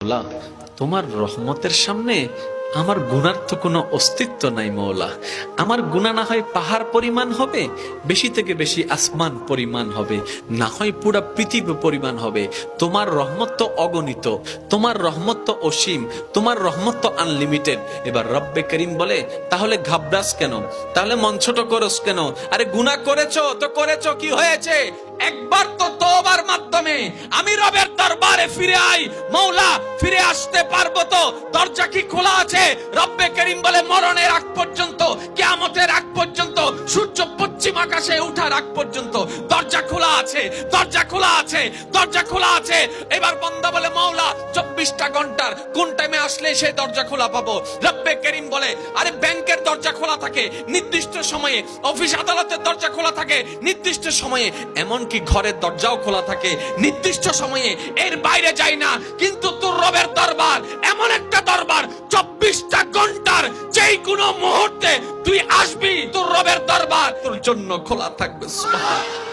মৌলা, তোমার রহমতের সামনে আমার গুনার তো কোনো অস্তিত্ব নাই মৌলা। আমার গুনাহ না হয় পাহাড় পরিমাণ হবে, বেশি থেকে বেশি আসমান পরিমাণ হবে, না হয় পুরা পৃথিবী পরিমাণ হবে। তোমার রহমত তো অগণিত, তোমার রহমত তো অসীম, তোমার রহমত তো আনলিমিটেড। এবার রব্বে করিম বলে, তাহলে ঘাবড়াস কেন, তাহলে মন ছোট করস কেন? আরে গুনাহ করেছো তো করেছো, কি হয়েছে? একবার তো তওবার মাধ্যমে আমি রবের দরবারে ফিরে আই। মৌলা, ফিরে আসতে পারবো তো? দরজা কি খোলা আছে? রব্বে করিম বলে, মরণের আগ পর্যন্ত, কিয়ামতের আগ পর্যন্ত, সূর্য পশ্চিম আকাশে ওঠার আগ পর্যন্ত দরজা খোলা আছে, দরজা খোলা আছে, দরজা খোলা আছে। এবার বান্দা বলে, মৌলা 24টা ঘন্টার কোন টাইমে আসলে সেই দরজা খোলা পাবো? রব্বে করিম বলে, আরে ব্যাংকের দরজা খোলা থাকে নির্দিষ্ট সময়ে, অফিস আদালতের দরজা খোলা থাকে নির্দিষ্ট সময়ে, এমনকি ঘরের দরজাও খোলা থাকে নির্দিষ্ট সময়ে, এর বাইরে যাই না। কিন্তু তোর রবের দরবার এমন একটা দরবার, 24টা ঘন্টার যেই কোনো মুহূর্তে তুই আসবি, তোর রবের দরবার তোর জন্য খোলা থাকবে। সুবহানাল্লাহ।